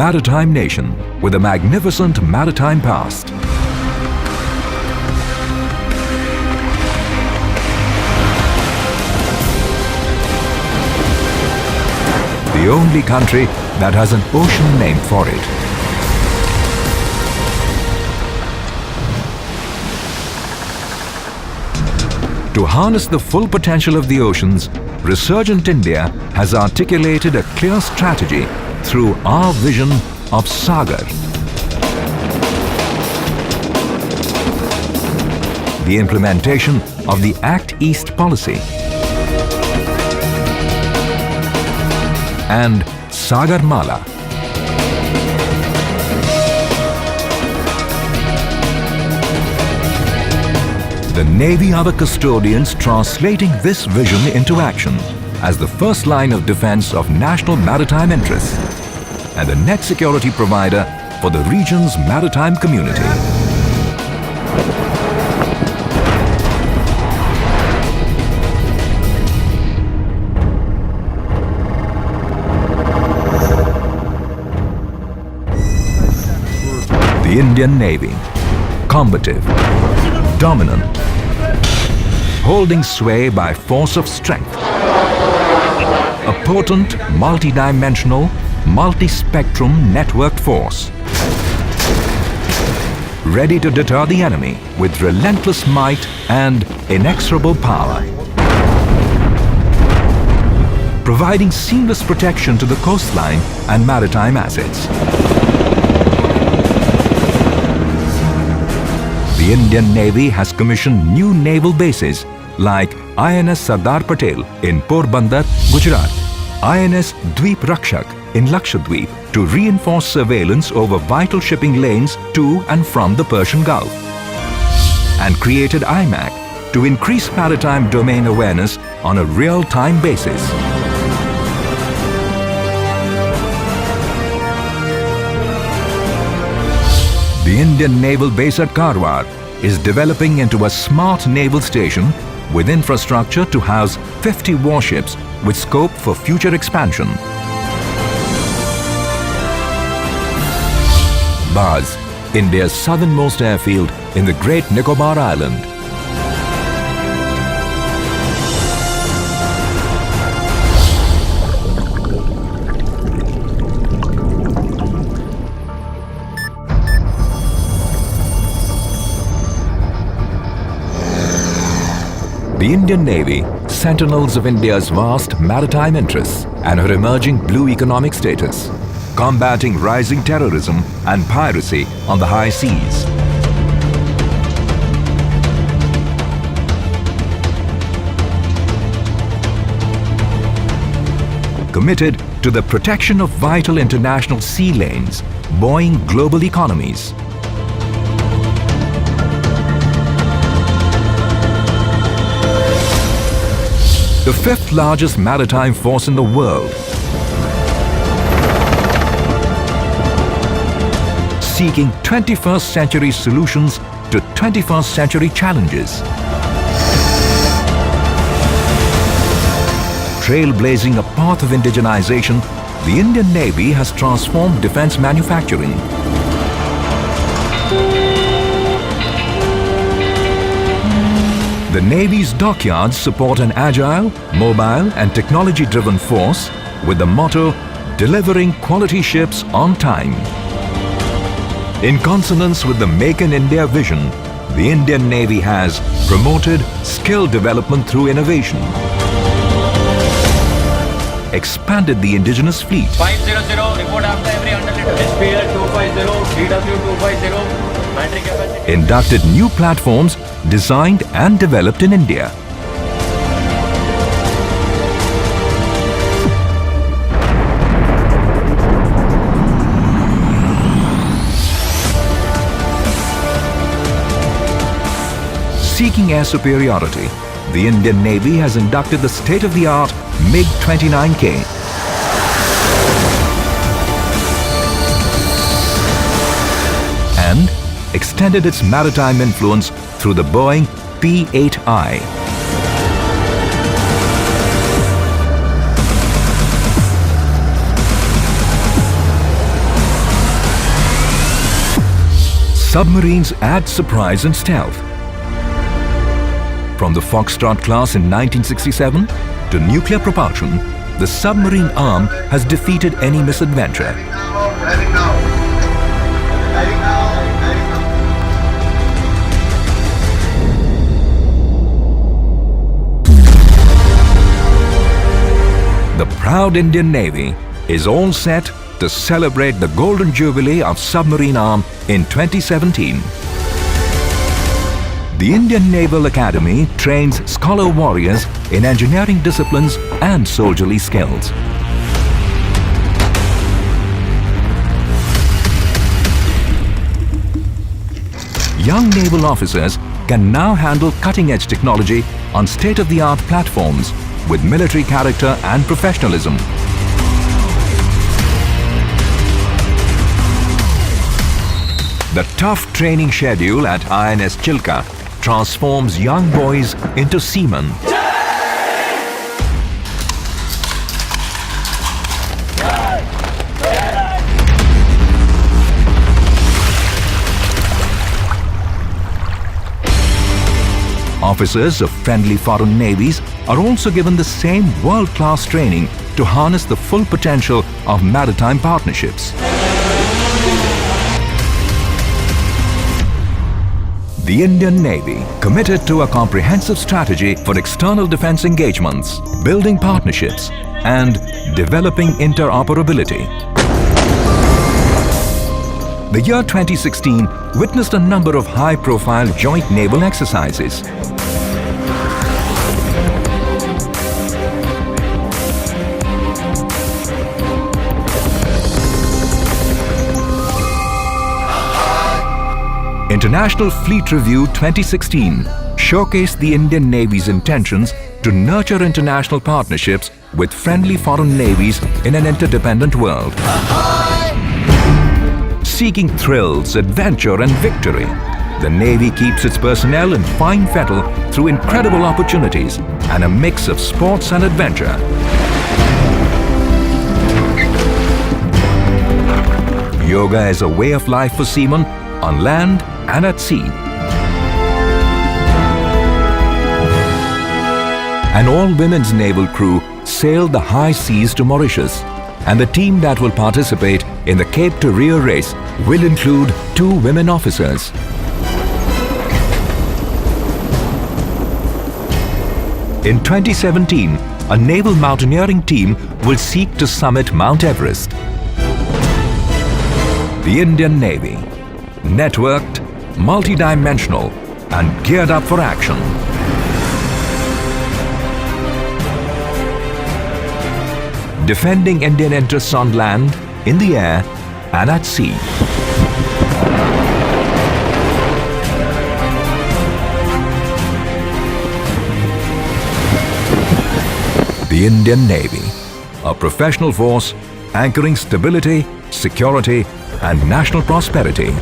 maritime nation with a magnificent maritime past. The only country that has an ocean name for it. To harness the full potential of the oceans, Resurgent India has articulated a clear strategy through our vision of Sagar. The implementation of the Act East policy and Sagar Mala. The Navy are the custodians translating this vision into action as the first line of defense of national maritime interests and the net security provider for the region's maritime community. The Indian Navy, combative, dominant, holding sway by force of strength. A potent, multi-dimensional, multi-spectrum networked force. Ready to deter the enemy with relentless might and inexorable power. Providing seamless protection to the coastline and maritime assets. The Indian Navy has commissioned new naval bases like INS Sardar Patel in Porbandar, Gujarat, INS Dweep Rakshak in Lakshadweep to reinforce surveillance over vital shipping lanes to and from the Persian Gulf, and created IMAC to increase maritime domain awareness on a real-time basis. The Indian Naval Base at Karwar is developing into a smart naval station with infrastructure to house 50 warships with scope for future expansion. Baz, India's southernmost airfield in the Great Nicobar Island. The Indian Navy, sentinels of India's vast maritime interests and her emerging blue economic status, combating rising terrorism and piracy on the high seas. Committed to the protection of vital international sea lanes, buoying global economies. The fifth largest maritime force in the world, seeking 21st century solutions to 21st century challenges. Trailblazing a path of indigenization, the Indian Navy has transformed defense manufacturing. The Navy's dockyards support an agile, mobile and technology-driven force with the motto, delivering quality ships on time. In consonance with the Make in India vision, the Indian Navy has promoted skill development through innovation, expanded the indigenous fleet, 500, report after every 100 liters. SPL 250, DW 250. inducted new platforms designed and developed in India. Seeking air superiority, the Indian Navy has inducted the state-of-the-art MiG-29K. And extended its maritime influence through the Boeing P-8I. Submarines add surprise and stealth. From the Foxtrot class in 1967 to nuclear propulsion, the submarine arm has defeated any misadventure. The proud Indian Navy is all set to celebrate the Golden Jubilee of Submarine Arm in 2017. The Indian Naval Academy trains scholar warriors in engineering disciplines and soldierly skills. Young naval officers can now handle cutting-edge technology on state-of-the-art platforms with military character and professionalism. The tough training schedule at INS Chilka transforms young boys into seamen. Officers of friendly foreign navies are also given the same world-class training to harness the full potential of maritime partnerships. The Indian Navy, committed to a comprehensive strategy for external defense engagements, building partnerships, and developing interoperability. The year 2016 witnessed a number of high-profile joint naval exercises. International Fleet Review 2016 showcased the Indian Navy's intentions to nurture international partnerships with friendly foreign navies in an interdependent world. Seeking thrills, adventure and victory, the Navy keeps its personnel in fine fettle through incredible opportunities and a mix of sports and adventure. Yoga is a way of life for seamen on land and at sea. An all-women's naval crew sailed the high seas to Mauritius, and the team that will participate in the Cape to Rio race will include 2 women officers. In 2017, a naval mountaineering team will seek to summit Mount Everest. The Indian Navy, networked, multi-dimensional and geared up for action. Defending Indian interests on land, in the air and at sea. The Indian Navy, a professional force anchoring stability, security and national prosperity.